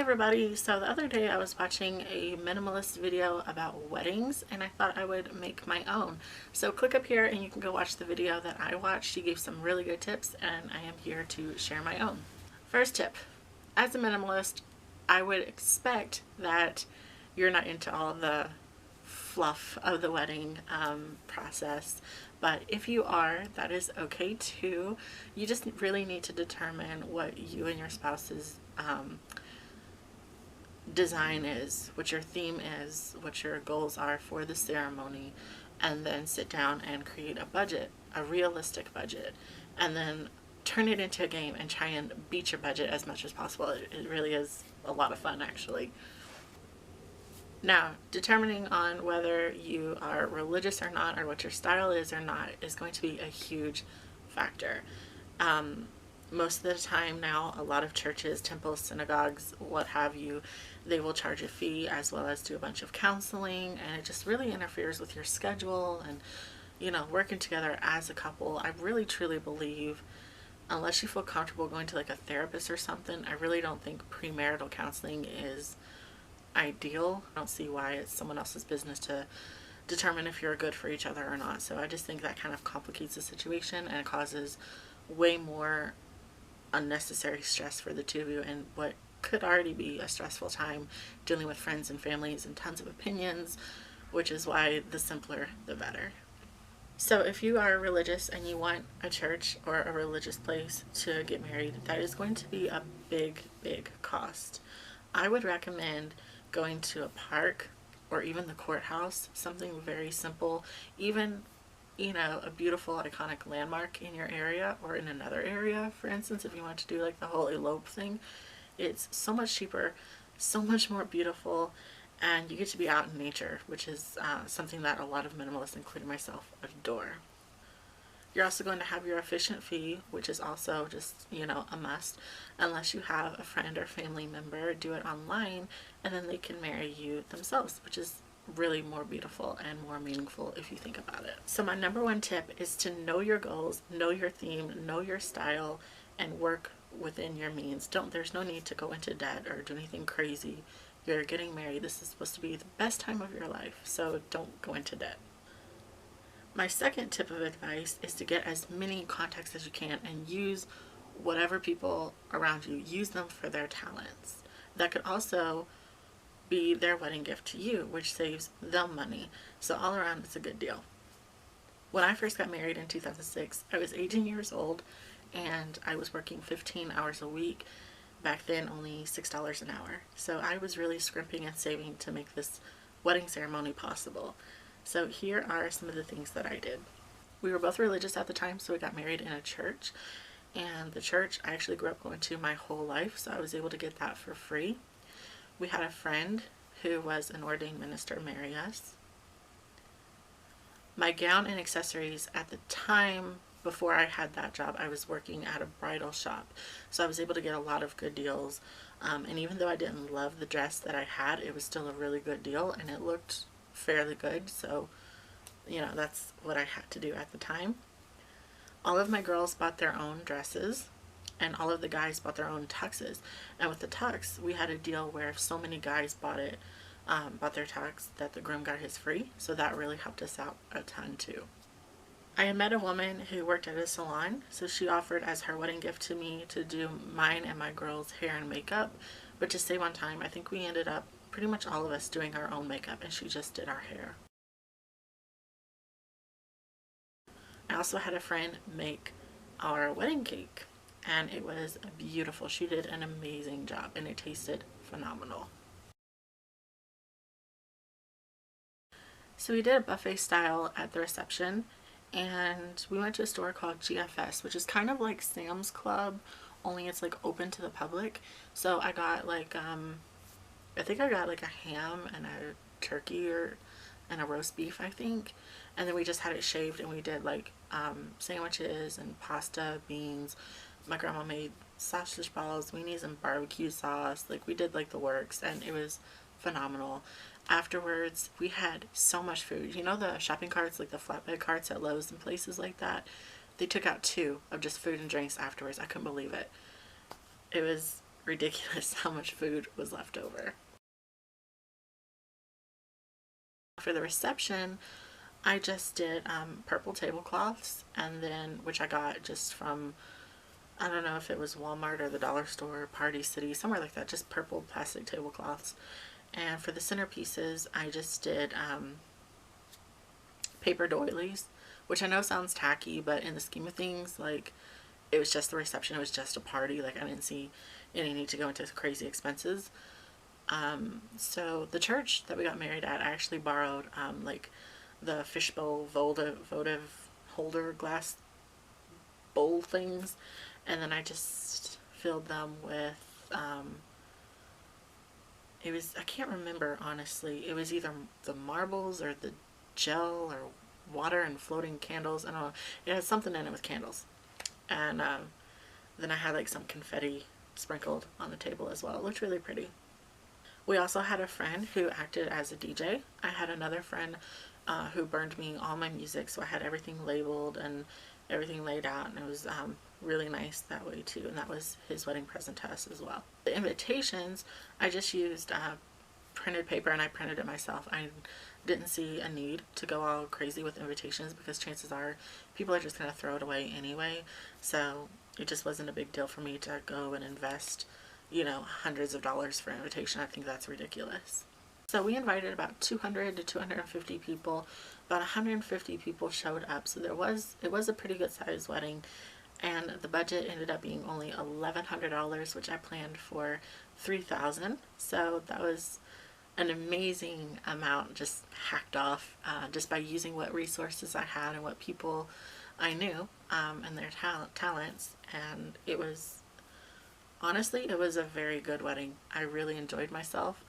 Everybody, so the other day I was watching a minimalist video about weddings and I thought I would make my own. So click up here and you can go watch the video that I watched. She gave some really good tips and I am here to share my own. First tip, as a minimalist, I would expect that you're not into all the fluff of the wedding process, but if you are, that is okay too. You just really need to determine what you and your spouse's design is, what your theme is, what your goals are for the ceremony, and then sit down and create a budget, a realistic budget, and then turn it into a game and try and beat your budget as much as possible. It really is a lot of fun, actually. Now, determining on whether you are religious or not, or what your style is or not, is going to be a huge factor. Most of the time now, a lot of churches, temples, synagogues, what have you, they will charge a fee as well as do a bunch of counseling, and it just really interferes with your schedule and, working together as a couple. I really truly believe, unless you feel comfortable going to like a therapist or something, I really don't think premarital counseling is ideal. I don't see why it's someone else's business to determine if you're good for each other or not. So I just think that kind of complicates the situation and causes way more unnecessary stress for the two of you and what could already be a stressful time dealing with friends and families and tons of opinions, which is why the simpler the better. So if you are religious and you want a church or a religious place to get married, that is going to be a big cost. I would recommend going to a park or even the courthouse, something very simple, even a beautiful iconic landmark in your area or in another area. For instance, if you want to do like the whole elope thing, it's so much cheaper, so much more beautiful, and you get to be out in nature, which is something that a lot of minimalists, including myself, adore. You're also going to have your efficient fee, which is also just, a must, unless you have a friend or family member do it online and then they can marry you themselves, which is really more beautiful and more meaningful if you think about it. So my number one tip is to know your goals, know your theme, know your style, and work within your means. There's no need to go into debt or do anything crazy. You're getting married. This is supposed to be the best time of your life, so don't go into debt. My second tip of advice is to get as many contacts as you can and use whatever people around you, use them for their talents. That could also be their wedding gift to you, which saves them money. So all around, it's a good deal. When I first got married in 2006, I was 18 years old and I was working 15 hours a week. Back then, only $6 an hour. So I was really scrimping and saving to make this wedding ceremony possible. So here are some of the things that I did. We were both religious at the time, so we got married in a church. And the church I actually grew up going to my whole life, so I was able to get that for free. We had a friend who was an ordained minister marry us. My gown and accessories at the time, before I had that job, I was working at a bridal shop. So I was able to get a lot of good deals. And even though I didn't love the dress that I had, it was still a really good deal and it looked fairly good. So, that's what I had to do at the time. All of my girls bought their own dresses and all of the guys bought their own tuxes. And with the tux, we had a deal where if so many guys bought their tux, that the groom got his free. So that really helped us out a ton too. I had met a woman who worked at a salon, so she offered as her wedding gift to me to do mine and my girls' hair and makeup. But to save on time, I think we ended up pretty much all of us doing our own makeup and she just did our hair. I also had a friend make our wedding cake and it was beautiful. She did an amazing job and it tasted phenomenal. So we did a buffet style at the reception and we went to a store called GFS, which is kind of like Sam's Club, only it's like open to the public. So I got like I think I got like a ham and a turkey and a roast beef, I think. And then we just had it shaved and we did like sandwiches and pasta, beans. My grandma made sausage balls, weenies, and barbecue sauce. Like we did like the works and it was phenomenal. Afterwards, we had so much food. The shopping carts, like the flatbed carts at Lowe's and places like that? They took out 2 of just food and drinks afterwards. I couldn't believe it. It was ridiculous how much food was left over. For the reception, I just did purple tablecloths, and then, which I got just from, I don't know if it was Walmart or the dollar store, Party City, somewhere like that, just purple plastic tablecloths. And for the centerpieces, I just did paper doilies, which I know sounds tacky, but in the scheme of things, like, it was just the reception, it was just a party, like, I didn't see any need to go into crazy expenses. So the church that we got married at, I actually borrowed like the fishbowl votive holder glass bowl things, and then I just filled them with it was, I can't remember honestly, it was either the marbles or the gel or water and floating candles. I don't know, it had something in it with candles. And then I had like some confetti sprinkled on the table as well. It looked really pretty. We also had a friend who acted as a DJ. I had another friend who burned me all my music, so I had everything labeled and everything laid out, and it was really nice that way too. And that was his wedding present to us as well. The invitations, I just used printed paper, and I printed it myself. I didn't see a need to go all crazy with invitations because chances are people are just going to throw it away anyway. So it just wasn't a big deal for me to go and invest, you know, hundreds of dollars for an invitation. I think that's ridiculous. So we invited about 200 to 250 people. About 150 people showed up. So it was a pretty good sized wedding, and the budget ended up being only $1,100, which I planned for $3,000. So that was an amazing amount just hacked off just by using what resources I had and what people I knew and their talents. And it was, honestly, it was a very good wedding. I really enjoyed myself.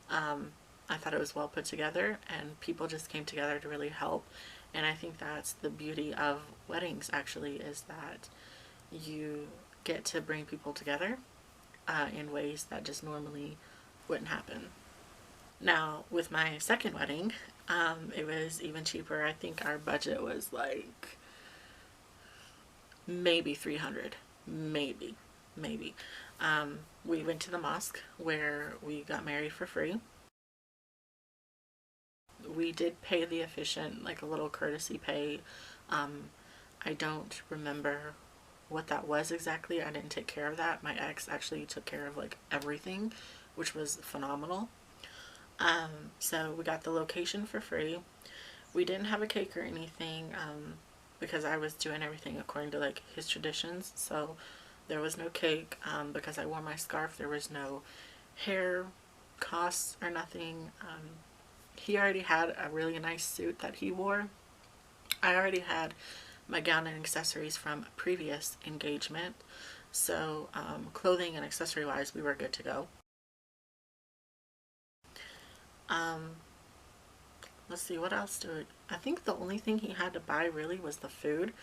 I thought it was well put together, and people just came together to really help. And I think that's the beauty of weddings, actually, is that you get to bring people together in ways that just normally wouldn't happen. Now, with my second wedding, it was even cheaper. I think our budget was like maybe 300, maybe. We went to the mosque where we got married for free. We did pay the officiant like a little courtesy pay. I don't remember what that was exactly. I didn't take care of that. My ex actually took care of like everything, which was phenomenal. So we got the location for free. We didn't have a cake or anything because I was doing everything according to like his traditions. So there was no cake because I wore my scarf. There was no hair costs or nothing. He already had a really nice suit that he wore. I already had my gown and accessories from a previous engagement. So clothing and accessory wise, we were good to go. Let's see, what else I think the only thing he had to buy really was the food,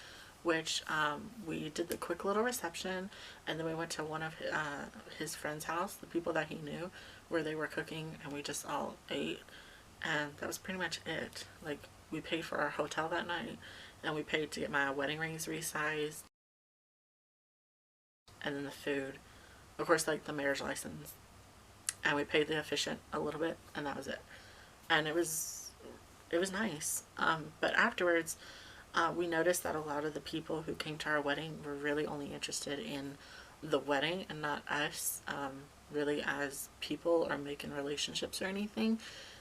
which we did the quick little reception, and then we went to one of his friend's house, the people that he knew, where they were cooking, and we just all ate, and that was pretty much it. Like, we paid for our hotel that night, and we paid to get my wedding rings resized, and then the food, of course, like the marriage license, and we paid the officiant a little bit, and that was it. And it was nice. But afterwards, we noticed that a lot of the people who came to our wedding were really only interested in the wedding and not us really as people or making relationships or anything.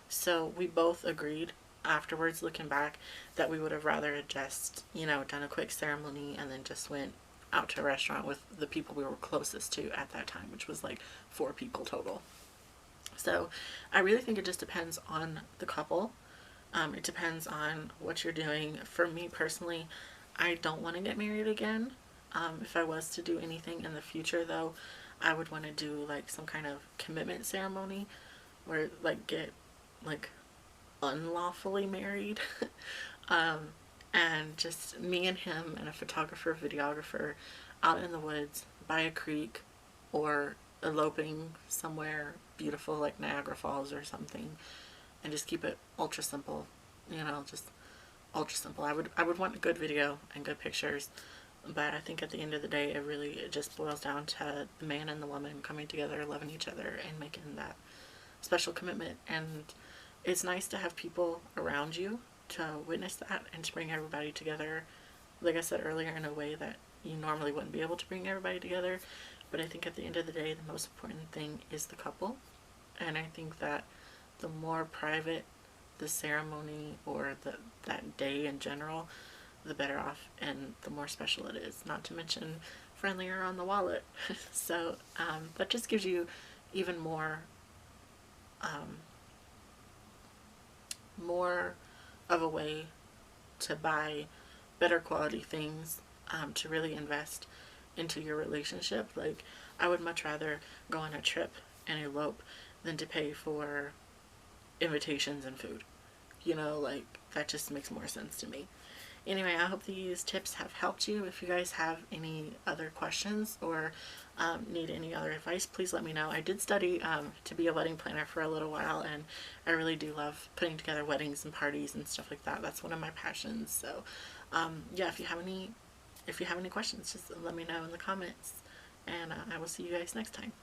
So we both agreed afterwards, looking back, that we would have rather just, you know, done a quick ceremony and then just went out to a restaurant with the people we were closest to at that time, which was like 4 people total. So I really think it just depends on the couple. It depends on what you're doing. For me personally, I don't want to get married again. If I was to do anything in the future though, I would want to do like some kind of commitment ceremony where like get like unlawfully married. And just me and him and a photographer, videographer out in the woods by a creek, or eloping somewhere beautiful like Niagara Falls or something, and just keep it ultra simple, you know, just ultra simple. I would want a good video and good pictures, But I think at the end of the day, it just boils down to the man and the woman coming together, loving each other, and making that special commitment. And it's nice to have people around you to witness that and to bring everybody together, like I said earlier, in a way that you normally wouldn't be able to bring everybody together. But I think at the end of the day, the most important thing is the couple. And I think that the more private the ceremony or that day in general, the better off and the more special it is. Not to mention friendlier on the wallet. So that just gives you even more of a way to buy better quality things, to really invest into your relationship. Like, I would much rather go on a trip and elope than to pay for invitations and food. Like, that just makes more sense to me. Anyway, I hope these tips have helped you. If you guys have any other questions or need any other advice, please let me know. I did study to be a wedding planner for a little while, and I really do love putting together weddings and parties and stuff like that. That's one of my passions. So yeah, if you have any questions, just let me know in the comments, and I will see you guys next time.